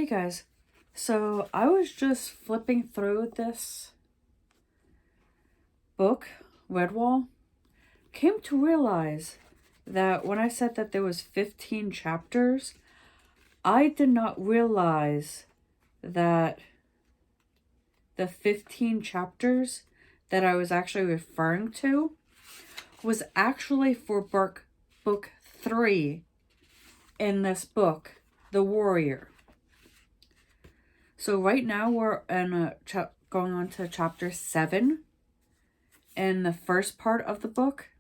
Hey guys, so I was just flipping through this book, Redwall, came to realize that when I said that there was 15 chapters, I did not realize that the 15 chapters that I was actually referring to was actually for book 3 in this book, The Warrior. So right now we're in going on to chapter 7 in the first part of the book.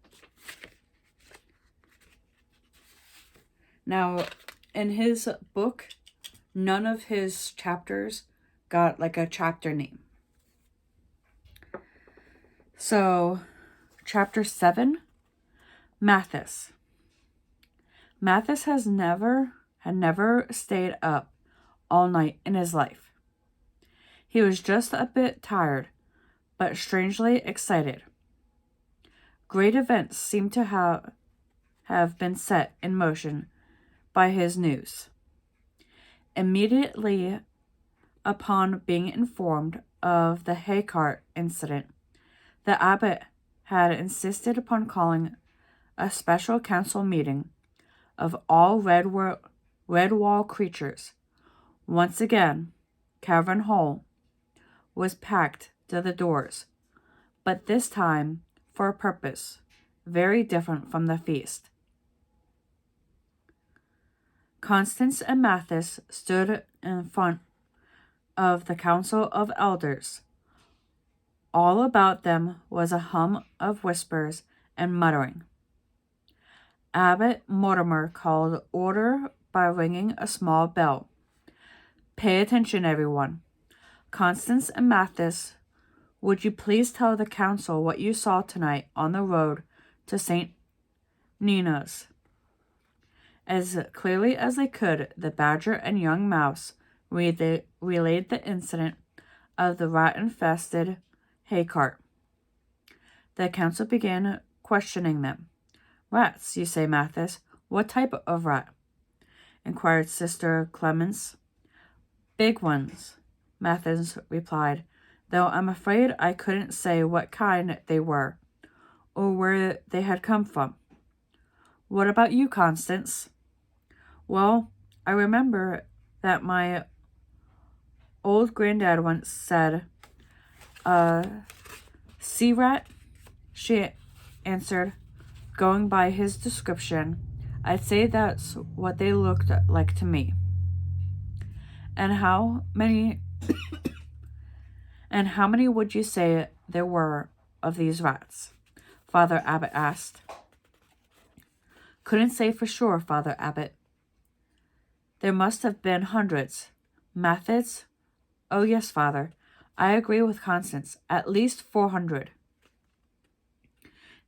Now, in his book, none of his chapters got like a chapter name. So, chapter 7, Mathis. Mathis had never stayed up all night in his life. He was just a bit tired, but strangely excited. Great events seemed to have been set in motion by his news. Immediately upon being informed of the hay cart incident, the abbot had insisted upon calling a special council meeting of all Redwall creatures. Once again, Cavern Hall was packed to the doors, but this time for a purpose very different from the feast. Constance and Mathis stood in front of the council of elders. All about them was a hum of whispers and muttering. Abbot Mortimer called order by ringing a small bell. Pay attention, everyone. Constance and Mathis, would you please tell the council what you saw tonight on the road to St. Nina's? As clearly as they could, the Badger and young Mouse relayed the incident of the rat-infested hay cart. The council began questioning them. Rats, you say, Mathis? What type of rat? Inquired Sister Clemence. Big ones, Mathis replied, though I'm afraid I couldn't say what kind they were, or where they had come from. What about you, Constance? Well, I remember that my old granddad once said, sea rat, she answered, going by his description. I'd say that's what they looked like to me. And how many would you say there were of these rats? Father Abbot asked. Couldn't say for sure, Father Abbot. There must have been hundreds. Mathis? Oh yes, Father. I agree with Constance. At least 400.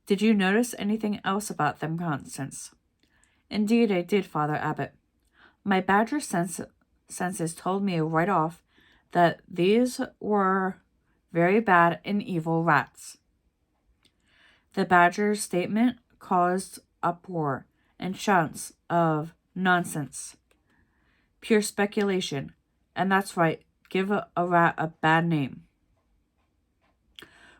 Did you notice anything else about them, Constance? Indeed I did, Father Abbot. My badger senses told me right off that these were very bad and evil rats. The badger's statement caused uproar and shouts of nonsense. Pure speculation. And that's right, give a rat a bad name.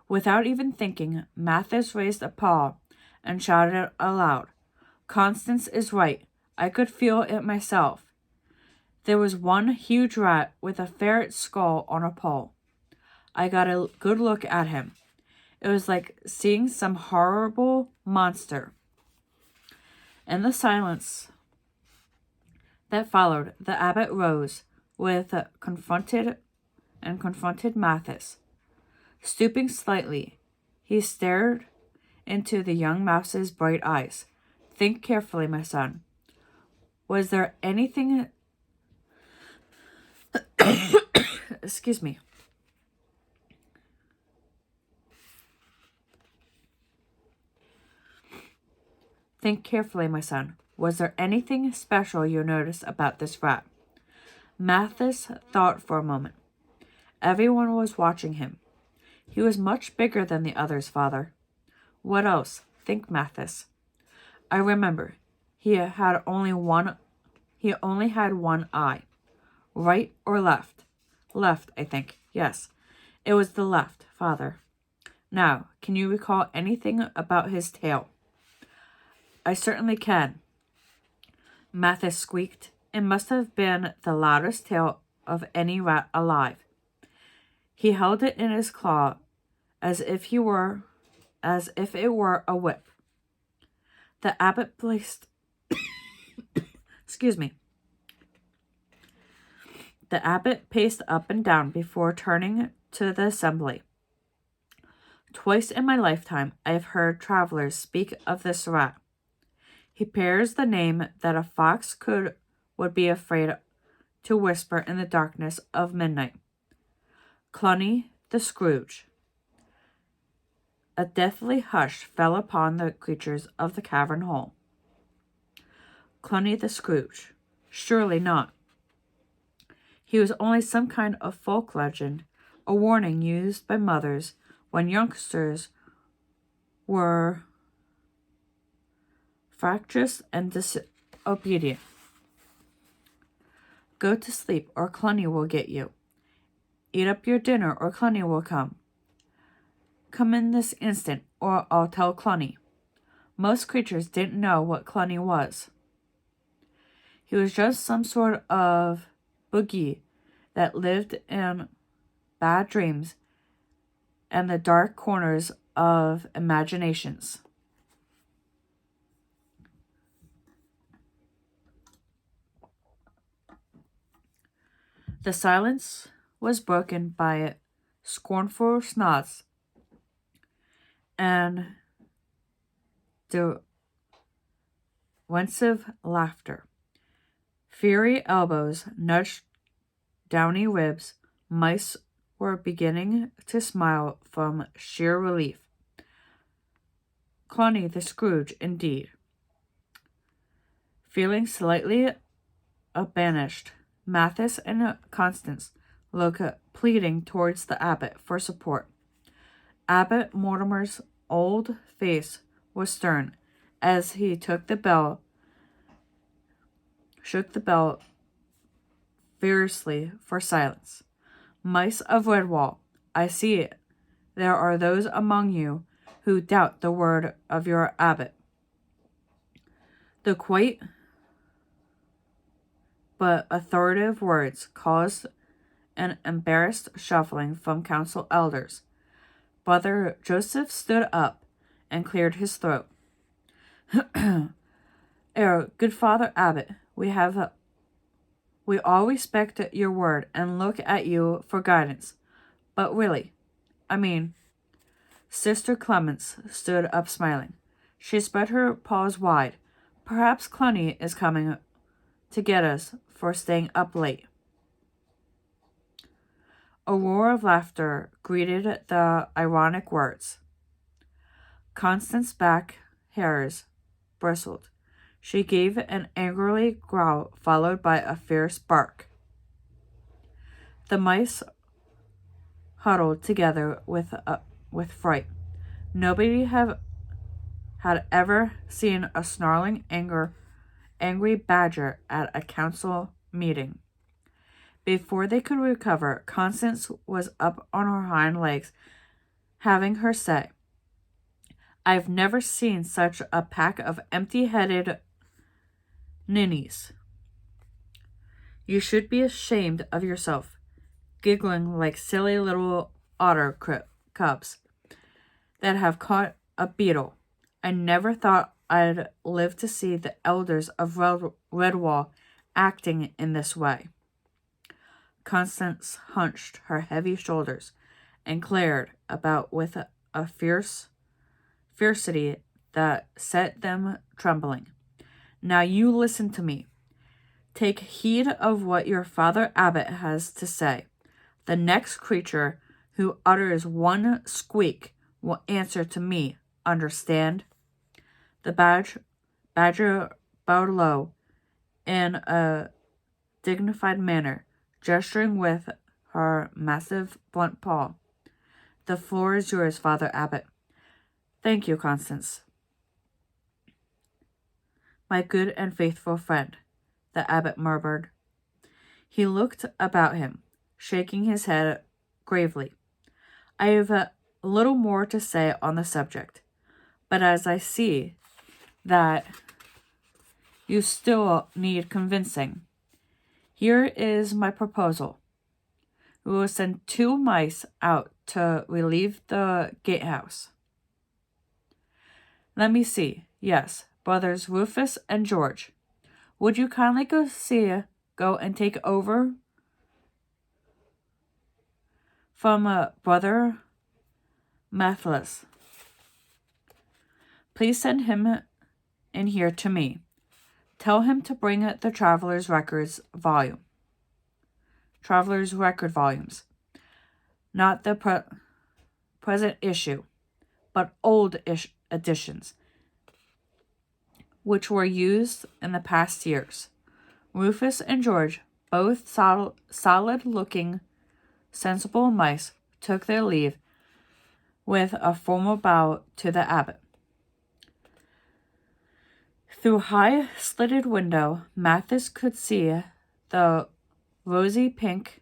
Without even thinking, Mathis raised a paw and shouted aloud, Constance is right. I could feel it myself. There was one huge rat with a ferret skull on a pole. I got a good look at him. It was like seeing some horrible monster. In the silence that followed, the abbot rose confronted Mathis. Stooping slightly, he stared into the young mouse's bright eyes. Think carefully, my son. Was there anything... Excuse me. Think carefully, my son. Was there anything special you noticed about this rat? Mathis thought for a moment. Everyone was watching him. He was much bigger than the others, Father. What else? Think, Mathis. I remember. He only had one eye. Right or left? Left, I think. Yes, it was the left, Father. Now, can you recall anything about his tail? I certainly can, Mathis squeaked. It must have been the loudest tail of any rat alive. He held it in his claw as if it were a whip. The abbot placed excuse me. The abbot paced up and down before turning to the assembly. Twice in my lifetime I have heard travelers speak of this rat. He bears the name that a fox would be afraid to whisper in the darkness of midnight. Cluny the Scrooge. A deathly hush fell upon the creatures of the cavern hole. Cluny the Scrooge. Surely not. He was only some kind of folk legend, a warning used by mothers when youngsters were fractious and disobedient. Go to sleep, or Cluny will get you. Eat up your dinner, or Cluny will come. Come in this instant, or I'll tell Cluny. Most creatures didn't know what Cluny was. He was just some sort of boogie that lived in bad dreams and the dark corners of imaginations. The silence was broken by scornful snots and derisive laughter. Fiery elbows nudged downy ribs. Mice were beginning to smile from sheer relief. Cluny the Scrooge, indeed. Feeling slightly banished, Mathis and Constance looked pleading towards the abbot for support. Abbot Mortimer's old face was stern as he shook the bell fiercely for silence. Mice of Redwall, I see it. There are those among you who doubt the word of your abbot. The quite but authoritative words caused an embarrassed shuffling from council elders. Brother Joseph stood up and cleared his throat. Good Father Abbot, we all respect your word and look at you for guidance. But really, Sister Clemence stood up smiling. She spread her paws wide. Perhaps Cluny is coming to get us for staying up late. A roar of laughter greeted the ironic words. Constance's back hairs bristled. She gave an angry growl followed by a fierce bark. The mice huddled together with fright. Nobody had ever seen a snarling, angry badger at a council meeting. Before they could recover, Constance was up on her hind legs, having her say. I've never seen such a pack of empty-headed ninnies. You should be ashamed of yourself, giggling like silly little otter cubs that have caught a beetle. I never thought I'd live to see the elders of Redwall acting in this way. Constance hunched her heavy shoulders and glared about with a fiercity that set them trembling. Now you listen to me. Take heed of what your Father Abbot has to say. The next creature who utters one squeak will answer to me. Understand? The badger bowed low in a dignified manner, gesturing with her massive blunt paw. The floor is yours, Father Abbot. Thank you, Constance. My good and faithful friend, the abbot murmured. He looked about him, shaking his head gravely. I have a little more to say on the subject, but as I see that you still need convincing, here is my proposal. We will send 2 mice out to relieve the gatehouse. Let me see. Yes, brothers Rufus and George. Would you kindly go and take over from brother Mathias? Please send him in here to me. Tell him to bring the Traveler's Record volumes. Not the present issue, but old editions, which were used in the past years. Rufus and George, both solid-looking, sensible mice, took their leave with a formal bow to the abbot. Through high slitted window, Mathis could see the rosy pink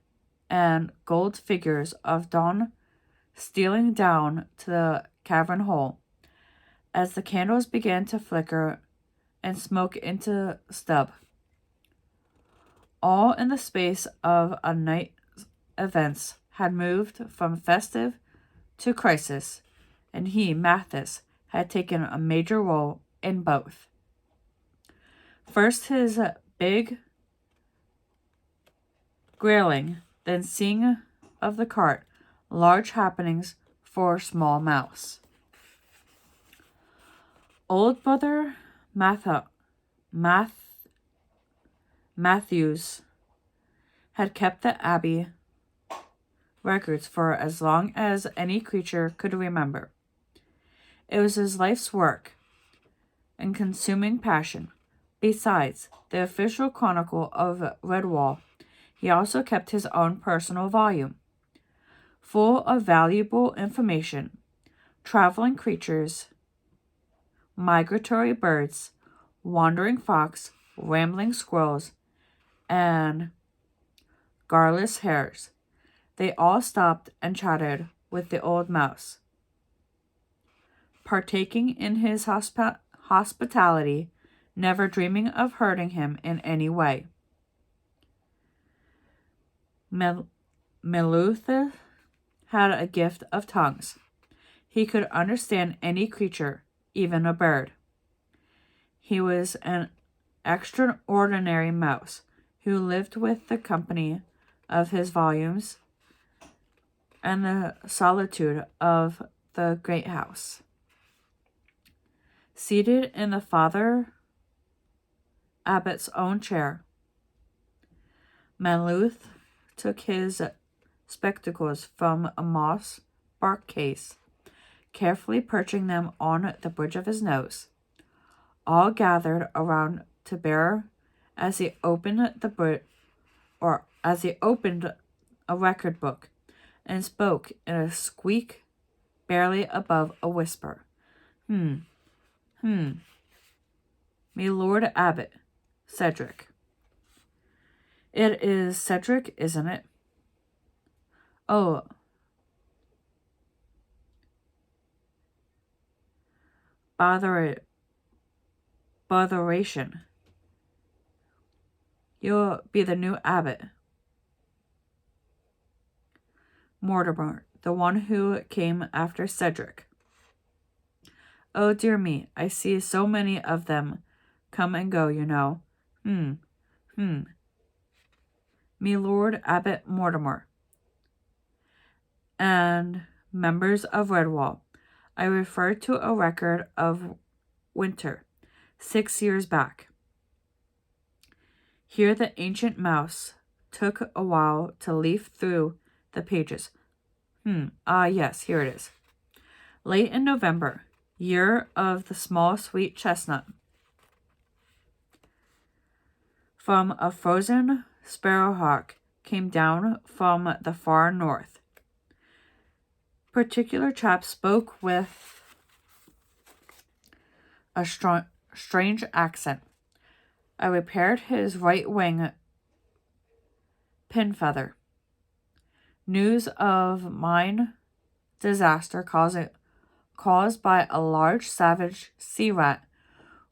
and gold figures of dawn stealing down to the cavern hole as the candles began to flicker and smoke into stub. All in the space of a night, events had moved from festive to crisis, and he, Mathis, had taken a major role in both. First his big grayling, then seeing of the cart, large happenings for a small mouse. Old brother Matthews had kept the abbey records for as long as any creature could remember. It was his life's work and consuming passion. Besides the official chronicle of Redwall, he also kept his own personal volume, full of valuable information, traveling creatures, migratory birds, wandering fox, rambling squirrels, and garrulous hares. They all stopped and chatted with the old mouse, partaking in his hospitality, never dreaming of hurting him in any way. Melutha had a gift of tongues. He could understand any creature, even a bird. He was an extraordinary mouse who lived with the company of his volumes and the solitude of the great house. Seated in the Father Abbot's own chair, Maluth took his spectacles from a moss bark case, carefully perching them on the bridge of his nose. All gathered around to bear as he opened a record book and spoke in a squeak barely above a whisper. Me Lord Abbot, Cedric. It is Cedric, isn't it? Oh, botheration. You'll be the new abbot. Mortimer, the one who came after Cedric. Oh, dear me, I see so many of them come and go, you know. Me Lord Abbot Mortimer. And members of Redwall. I refer to a record of winter, 6 years back. Here the ancient mouse took a while to leaf through the pages. Yes, here it is. Late in November, year of the small sweet chestnut. From a frozen sparrowhawk came down from the far north. Particular chap spoke with a strange accent. I repaired his right wing Pinfeather. News of mine disaster caused by a large savage sea rat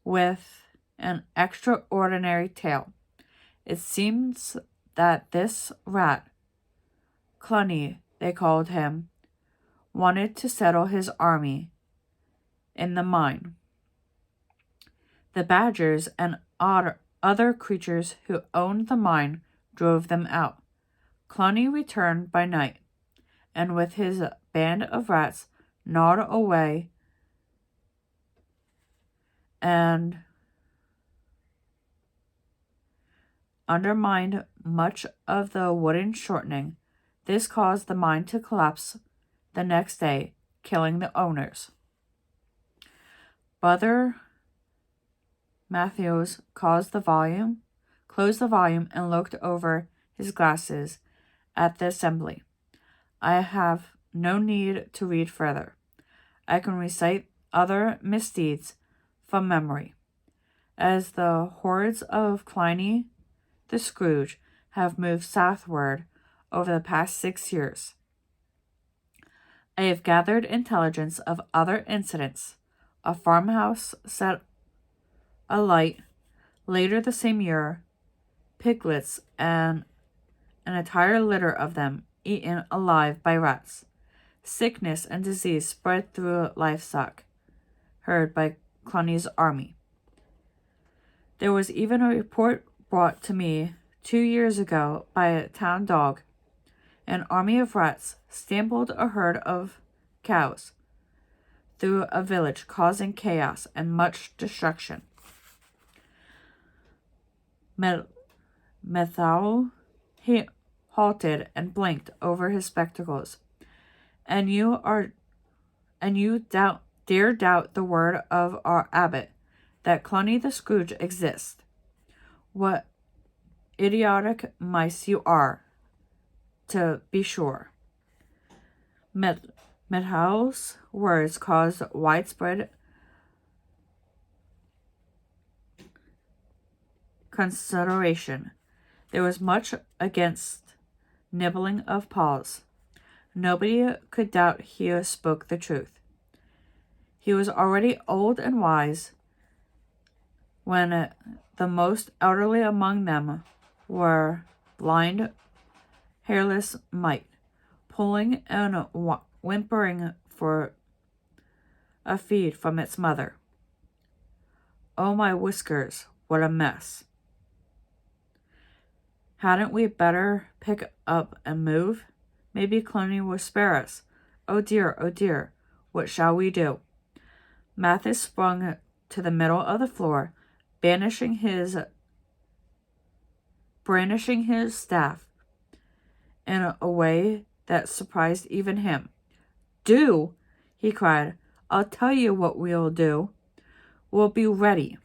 with an extraordinary tail. It seems that this rat, Cluny they called him, wanted to settle his army in the mine. The badgers and other creatures who owned the mine drove them out. Cluny returned by night, and with his band of rats gnawed away and undermined much of the wooden shortening. This caused the mine to collapse the next day, killing the owners. Brother Matthews closed the volume, and looked over his glasses at the assembly. I have no need to read further. I can recite other misdeeds from memory. As the hordes of Pliny the Scrooge have moved southward over the past 6 years, I have gathered intelligence of other incidents. A farmhouse set alight later the same year, piglets and an entire litter of them eaten alive by rats. Sickness and disease spread through livestock herd by Cluny's army. There was even a report brought to me 2 years ago by a town dog. An army of rats stampled a herd of cows through a village, causing chaos and much destruction. Methal halted and blinked over his spectacles. And you dare doubt the word of our abbot that Cluny the Scrooge exists? What idiotic mice you are, to be sure. Methal's words caused widespread consideration. There was much against nibbling of paws. Nobody could doubt he spoke the truth. He was already old and wise when the most elderly among them were blind, hairless mite, pulling and whimpering for a feed from its mother. Oh, my whiskers, what a mess. Hadn't we better pick up and move? Maybe Cluny will spare us. Oh dear, what shall we do? Mathis sprung to the middle of the floor, brandishing his staff in a way that surprised even him. Do? He cried. I'll tell you what we'll do. We'll be ready.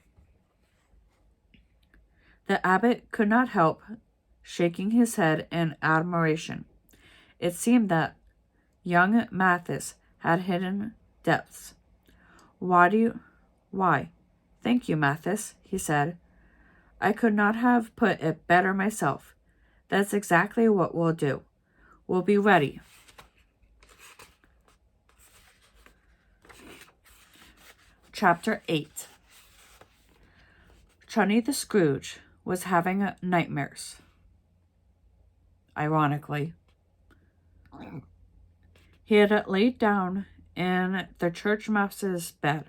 The abbot could not help shaking his head in admiration. It seemed that young Mathis had hidden depths. Why? Thank you, Mathis, he said. I could not have put it better myself. That's exactly what we'll do. We'll be ready. Chapter 8. Cluny the Scrooge was having nightmares. Ironically, he had laid down in the church mouse's bed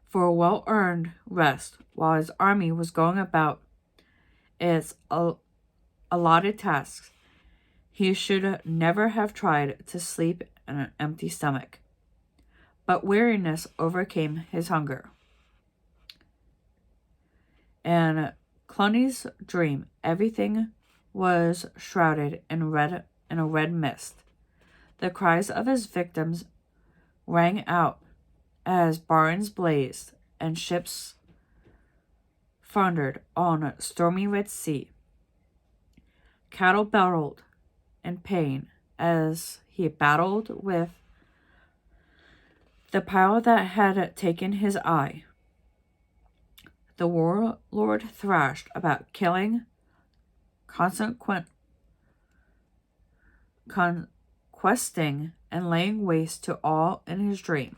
for a well-earned rest while his army was going about its allotted tasks. He should never have tried to sleep on an empty stomach, but weariness overcame his hunger. In Cluny's dream, everything was shrouded in a red mist. The cries of his victims rang out as barns blazed and ships foundered on a stormy Red Sea. Cattle bellowed in pain as he battled with the power that had taken his eye. The warlord thrashed about killing conquesting and laying waste to all in his dream.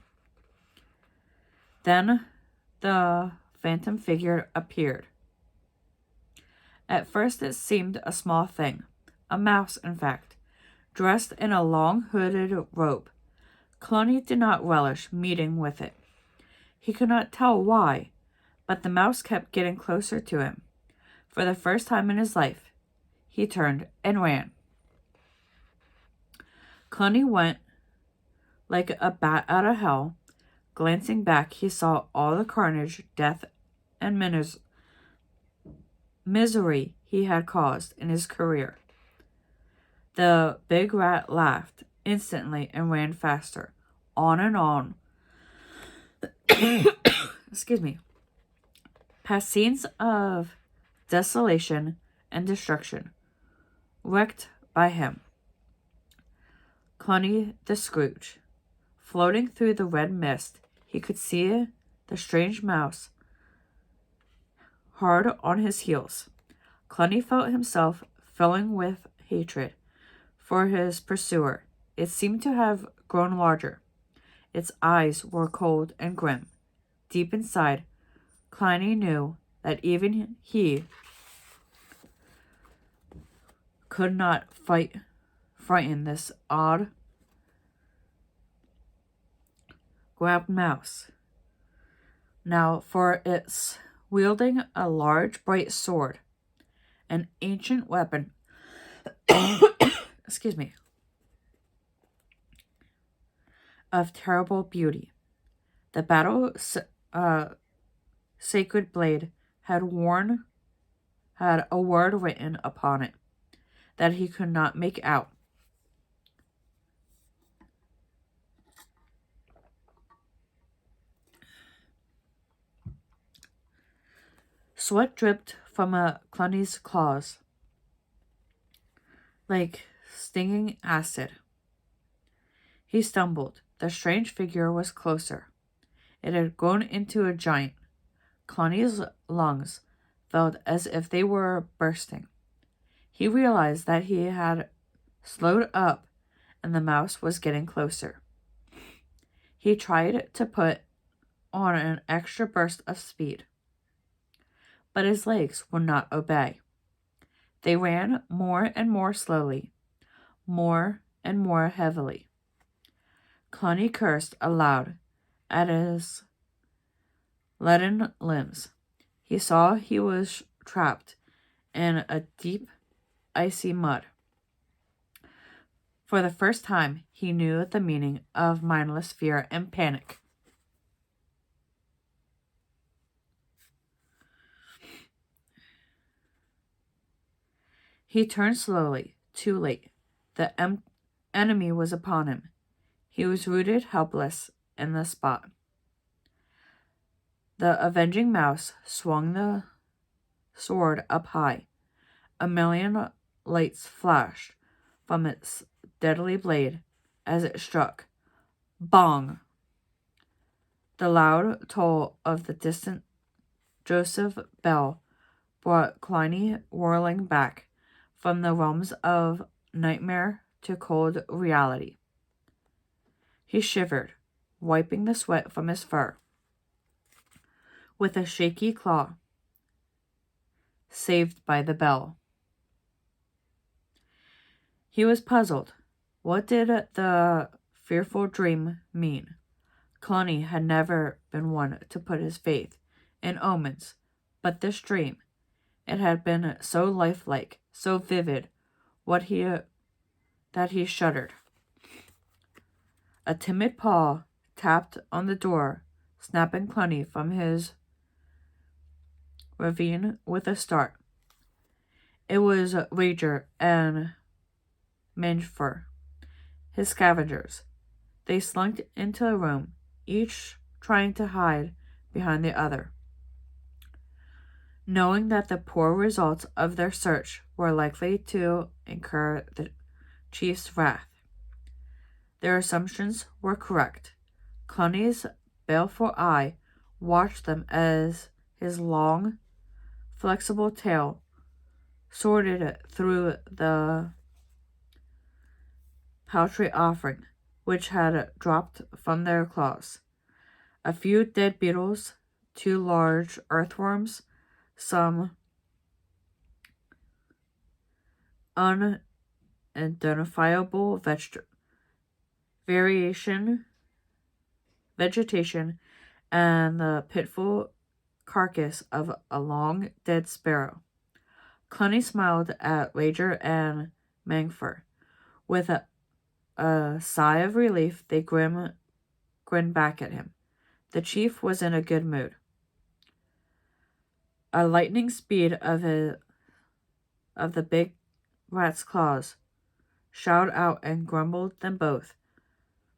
Then the phantom figure appeared. At first it seemed a small thing, a mouse in fact, dressed in a long hooded robe. Cloney did not relish meeting with it. He could not tell why, but the mouse kept getting closer to him. For the first time in his life, he turned and ran. Cloney went like a bat out of hell. Glancing back, he saw all the carnage, death, and misery he had caused in his career. The big rat laughed instantly and ran faster, on and on. Excuse me. Past scenes of desolation and destruction, wrecked by him. Cloney the Scrooge. Floating through the red mist, he could see the strange mouse hard on his heels. Cloney felt himself filling with hatred for his pursuer. It seemed to have grown larger. Its eyes were cold and grim. Deep inside, Cloney knew that even he could not frighten this odd grabbed mouse. Now for its wielding a large bright sword, an ancient weapon excuse me, of terrible beauty. The battle sacred blade had a word written upon it that he could not make out. Sweat dripped from Cloney's claws like stinging acid. He stumbled. The strange figure was closer. It had grown into a giant. Cloney's lungs felt as if they were bursting. He realized that he had slowed up and the mouse was getting closer. He tried to put on an extra burst of speed, but his legs would not obey. They ran more and more slowly, more and more heavily. Cloney cursed aloud at his leaden limbs. He saw he was trapped in a deep, icy mud. For the first time, he knew the meaning of mindless fear and panic. He turned slowly, too late. The enemy was upon him. He was rooted helpless in the spot. The avenging mouse swung the sword up high. A million lights flashed from its deadly blade as it struck. Bong! The loud toll of the distant Joseph bell brought Cloney whirling back from the realms of nightmare to cold reality. He shivered, wiping the sweat from his fur with a shaky claw. Saved by the bell. He was puzzled. What did the fearful dream mean? Cloney had never been one to put his faith in omens, but this dream, it had been so lifelike, so vivid, that he shuddered. A timid paw tapped on the door, snapping Cloney from his ravine with a start. It was Rager and Manfur, his scavengers. They slunk into the room, each trying to hide behind the other, knowing that the poor results of their search were likely to incur the chief's wrath. Their assumptions were correct. Cloney's baleful eye watched them as his long, flexible tail sorted through the paltry offering, which had dropped from their claws. A few dead beetles, 2 large earthworms, some unidentifiable vegetation, and the pitiful carcass of a long dead sparrow. Cluny smiled at Rager and Mangford. With a sigh of relief, they grinned back at him. The chief was in a good mood. A lightning speed of the big rat's claws shot out and grumbled them both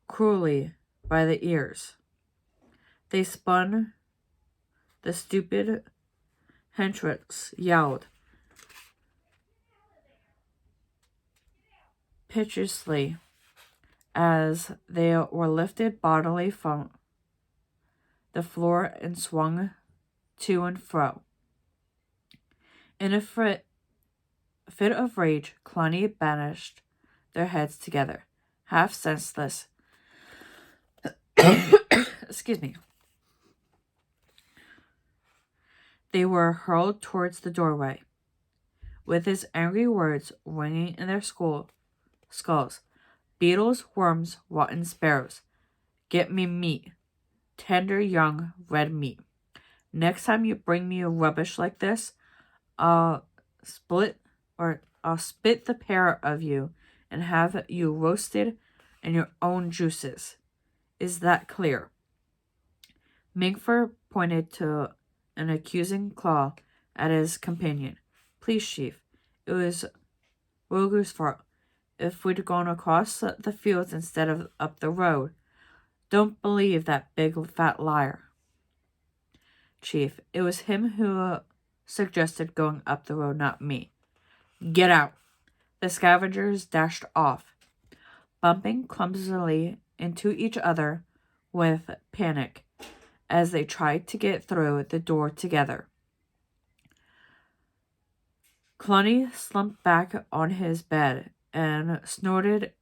cruelly by the ears. They spun. The stupid Hendricks yelled piteously as they were lifted bodily from the floor and swung to and fro. In a fit of rage, Cluny banished their heads together, half senseless. Excuse me. They were hurled towards the doorway, with his angry words ringing in their skulls. Beetles, worms, rotten sparrows. Get me meat. Tender, young, red meat. Next time you bring me rubbish like this, I'll spit the pair of you and have you roasted in your own juices. Is that clear? Mingford pointed to an accusing claw at his companion. Please, Chief. It was Roger's fault. If we'd gone across the fields instead of up the road. Don't believe that big fat liar. Chief, it was him who suggested going up the road, not me. Get out. The scavengers dashed off, bumping clumsily into each other with panic as they tried to get through the door together. Cluny slumped back on his bed and snorted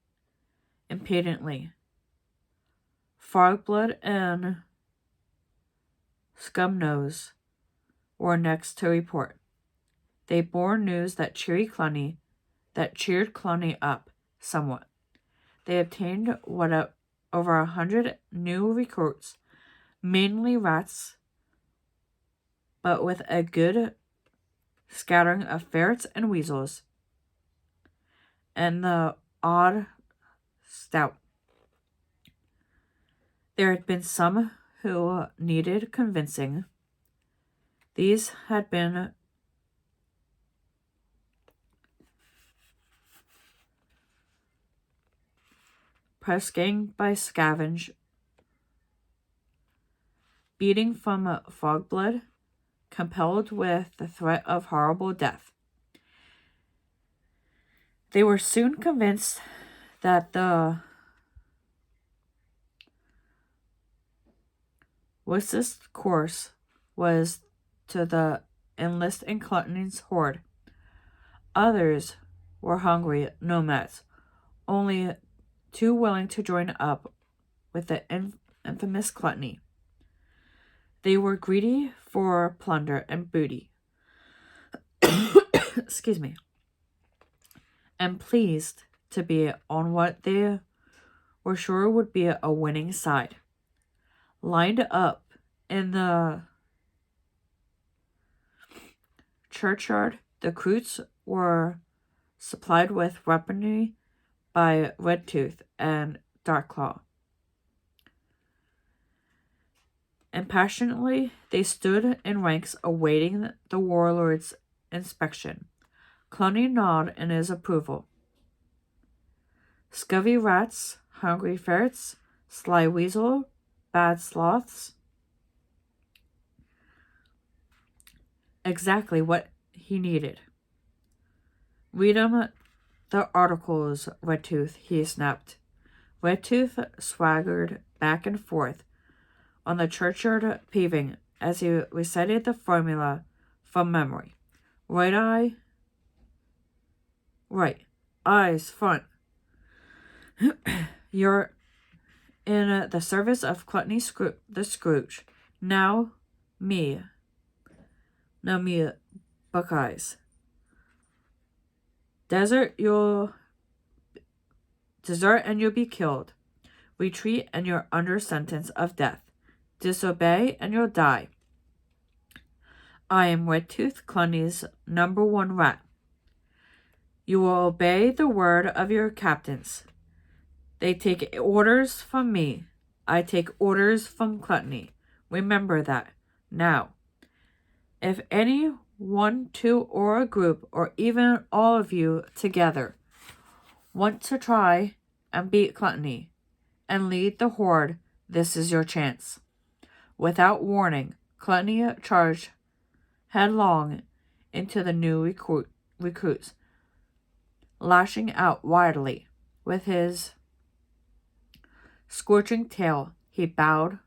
impatiently. Fogblood and Scumnose were next to report. They bore news that cheered Cluny up somewhat. They obtained over 100 new recruits, mainly rats, but with a good scattering of ferrets and weasels, and the odd stout. There had been some who needed convincing. These had been pressing by scavenge, beating from Fogblood, compelled with the threat of horrible death. They were soon convinced that the wisest course was to enlist in Cluny's horde. Others were hungry nomads, only too willing to join up with the infamous Cluny. They were greedy for plunder and booty. Excuse me. And pleased to be on what they were sure would be a winning side. Lined up in the churchyard, the recruits were supplied with weaponry by Redtooth and Darkclaw. Impassionately, they stood in ranks awaiting the warlord's inspection. Cluny nodded in his approval. Scurvy rats, hungry ferrets, sly weasel, bad sloths. Exactly what he needed. Read 'em the articles, Redtooth, he snapped. Redtooth swaggered back and forth on the churchyard paving as he recited the formula from memory. Right eye, Right. Eyes front. You're in the service of Gluttony the Scrooge. Now me, Buckeyes. Desert and you'll be killed. Retreat and you're under sentence of death. Disobey and you'll die. I am Redtooth Cluny's #1 rat. You will obey the word of your captains. They take orders from me. I take orders from Gluttony. Remember that. Now, if any one, two, or a group, or even all of you together want to try and beat Gluttony and lead the horde, this is your chance. Without warning, Gluttony charged headlong into the new recruits, lashing out wildly. With his scorching tail, he bowled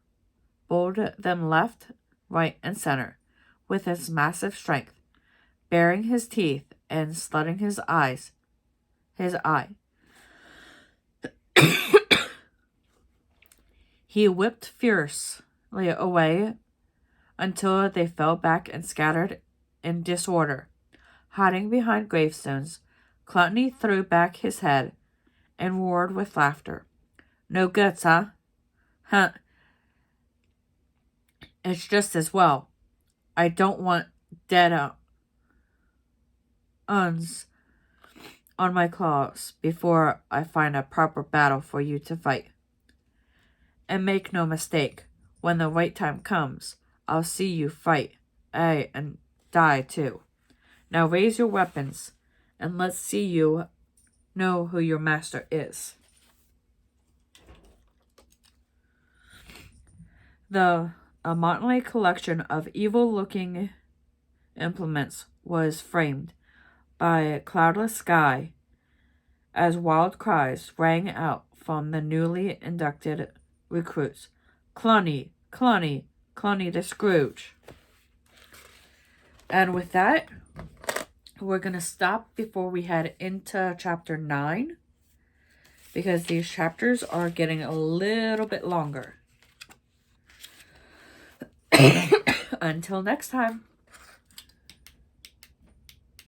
them left, right, and center with his massive strength, baring his teeth and slitting his eye. He whipped fiercely away until they fell back and scattered in disorder. Hiding behind gravestones, Gluttony threw back his head and roared with laughter. No guts, huh? Huh. It's just as well. I don't want dead uns on my claws before I find a proper battle for you to fight. And make no mistake, when the right time comes, I'll see you fight, aye, and die too. Now raise your weapons, and let's see you know who your master is. A motley collection of evil-looking implements was framed by a cloudless sky as wild cries rang out from the newly inducted recruits. Cluny, Cluny, Cluny the Scrooge. And with that, we're going to stop before we head into chapter 9, because these chapters are getting a little bit longer. Until next time.